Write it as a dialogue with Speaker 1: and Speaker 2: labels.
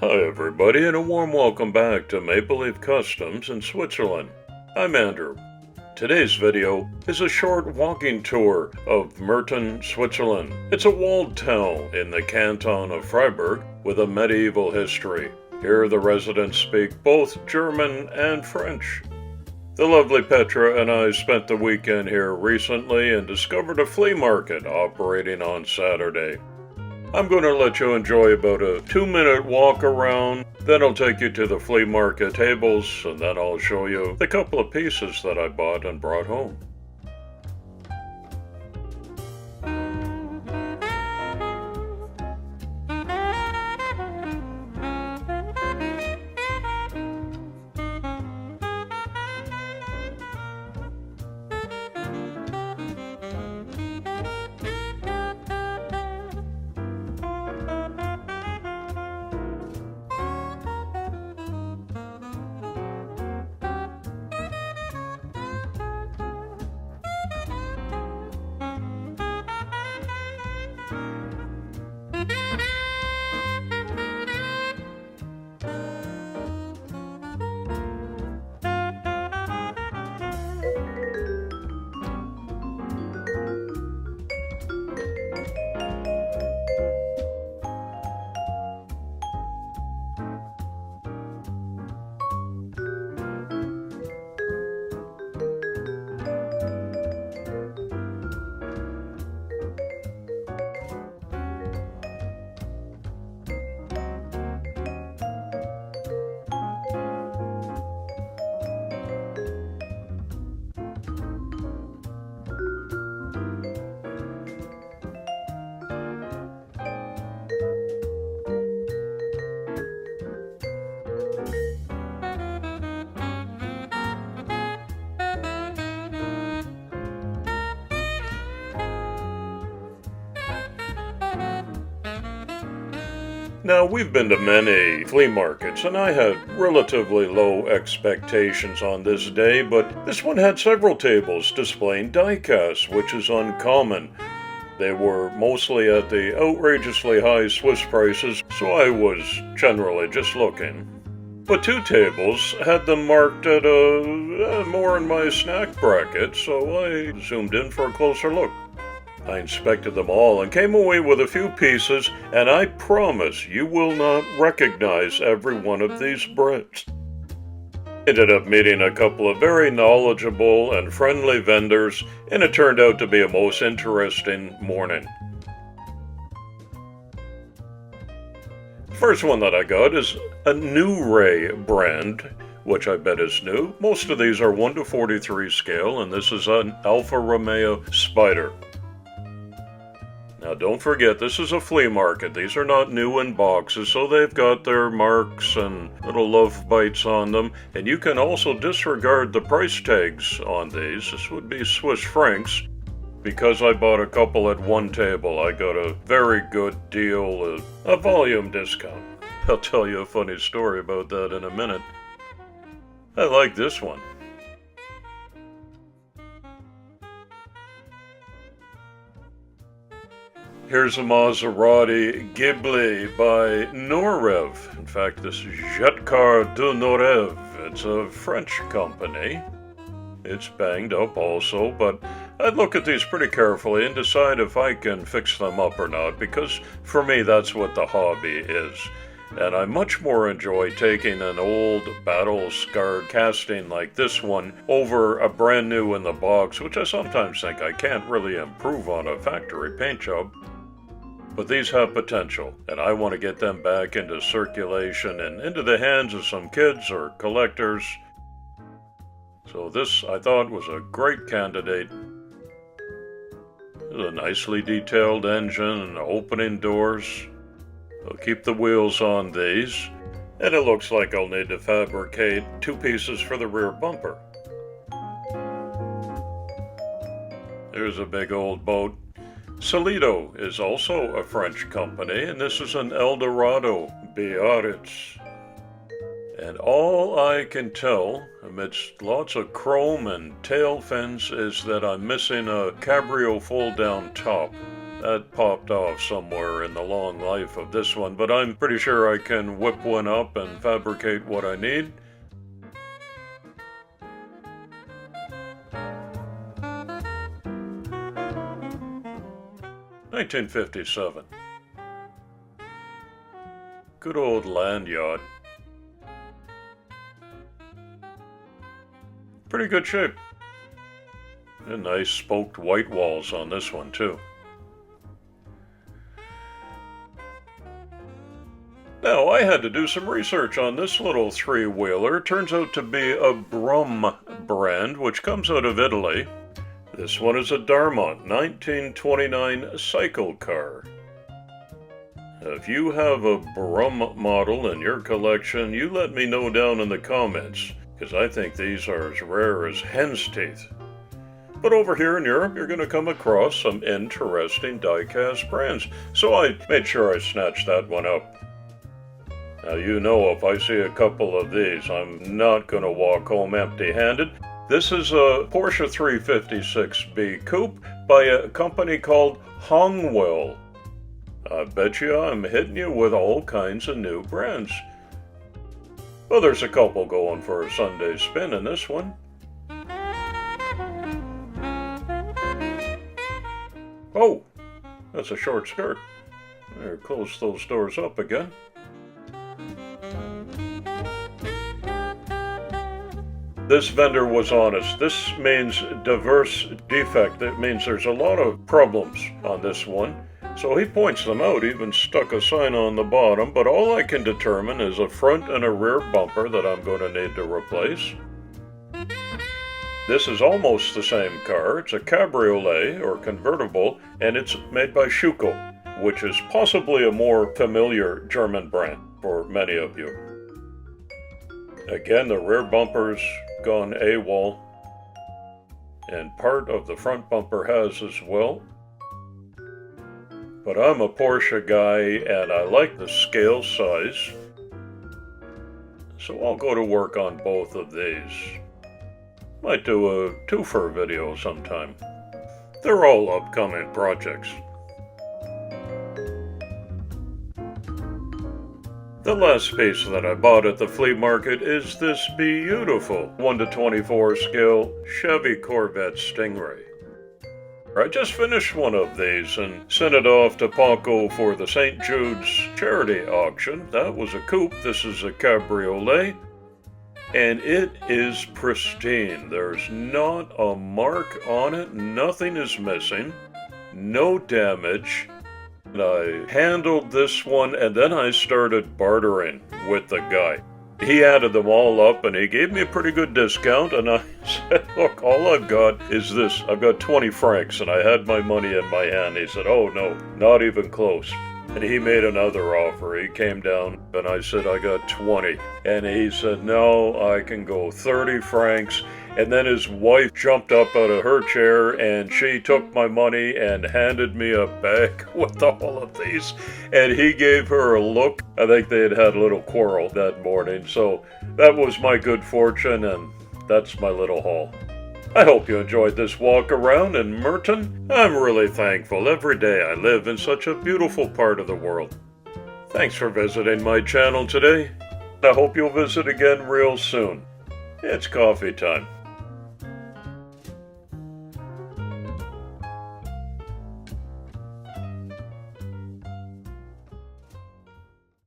Speaker 1: Hi everybody, and a warm welcome back to MapleLeaf Customs in Switzerland. I'm Andrew. Today's video is a short walking tour of Murten, Switzerland. It's a walled town in the Canton of Fribourg with a medieval history. Here the residents speak both German and French. The lovely Petra and I spent the weekend here recently and discovered a flea market operating on Saturday. I'm going to let you enjoy about a 2-minute walk around, then I'll take you to the flea market tables, and then I'll show you the couple of pieces that I bought and brought home. Now, we've been to many flea markets, and I had relatively low expectations on this day, but this one had several tables displaying diecasts, which is uncommon. They were mostly at the outrageously high Swiss prices, so I was generally just looking. But 2 tables had them marked at more in my snack bracket, so I zoomed in for a closer look. I inspected them all and came away with a few pieces, and I promise you will not recognize every one of these breads. Ended up meeting a couple of very knowledgeable and friendly vendors, and it turned out to be a most interesting morning. The first one that I got is a NewRay brand, which I bet is new. Most of these are 1:43 scale, and this is an Alfa Romeo Spider. Now don't forget, this is a flea market. These are not new in boxes, so they've got their marks and little love bites on them. And you can also disregard the price tags on these. This would be Swiss francs. Because I bought a couple at one table, I got a very good deal, a volume discount. I'll tell you a funny story about that in a minute. I like this one. Here's a Maserati Ghibli by Norev. In fact, this is Jeetcar de Norev. It's a French company. It's banged up also, but I'd look at these pretty carefully and decide if I can fix them up or not, because for me that's what the hobby is. And I much more enjoy taking an old battle-scarred casting like this one over a brand new in the box, which I sometimes think I can't really improve on a factory paint job. But these have potential, and I want to get them back into circulation and into the hands of some kids or collectors. So this, I thought, was a great candidate. There's a nicely detailed engine and opening doors. I'll keep the wheels on these, and it looks like I'll need to fabricate 2 pieces for the rear bumper. There's a big old boat. Solido is also a French company, and this is an Eldorado Biarritz. And all I can tell, amidst lots of chrome and tail fins, is that I'm missing a cabrio fold-down top. That popped off somewhere in the long life of this one, but I'm pretty sure I can whip one up and fabricate what I need. $1957. Good old land yacht. Pretty good shape. And nice spoked white walls on this one too. Now, I had to do some research on this little three-wheeler. Turns out to be a Brumm brand, which comes out of Italy. This one is a Darmont 1929 cycle car. If you have a Brumm model in your collection, you let me know down in the comments, because I think these are as rare as hen's teeth. But over here in Europe, you're going to come across some interesting diecast brands, so I made sure I snatched that one up. Now, you know, if I see a couple of these, I'm not going to walk home empty-handed. This is a Porsche 356B Coupe by a company called Hongwell. I bet you I'm hitting you with all kinds of new brands. Well, there's a couple going for a Sunday spin in this one. Oh, that's a short skirt. There, close those doors up again. This vendor was honest. This means diverse defect. It means there's a lot of problems on this one. So he points them out, even stuck a sign on the bottom, but all I can determine is a front and a rear bumper that I'm going to need to replace. This is almost the same car. It's a cabriolet or convertible, and it's made by Schuco, which is possibly a more familiar German brand for many of you. Again, the rear bumper's gone AWOL, and part of the front bumper has as well. But I'm a Porsche guy, and I like the scale size, so I'll go to work on both of these. Might do a twofer video sometime. They're all upcoming projects. The last piece that I bought at the flea market is this beautiful 1:24 scale Chevy Corvette Stingray. I just finished one of these and sent it off to Paco for the St. Jude's charity auction. That was a coupe. This is a cabriolet. And it is pristine. There's not a mark on it. Nothing is missing. No damage. And I handled this one, and then I started bartering with the guy. He added them all up, and he gave me a pretty good discount, and I said, look, all I've got is this. I've got 20 francs, and I had my money in my hand. He said, oh, no, not even close. And he made another offer. He came down, and I said, I got 20. And he said, no, I can go 30 francs. And then his wife jumped up out of her chair, and she took my money and handed me a bag with all of these. And he gave her a look. I think they had had a little quarrel that morning. So that was my good fortune, and that's my little haul. I hope you enjoyed this walk around in Murten. I'm really thankful every day I live in such a beautiful part of the world. Thanks for visiting my channel today. I hope you'll visit again real soon. It's coffee time.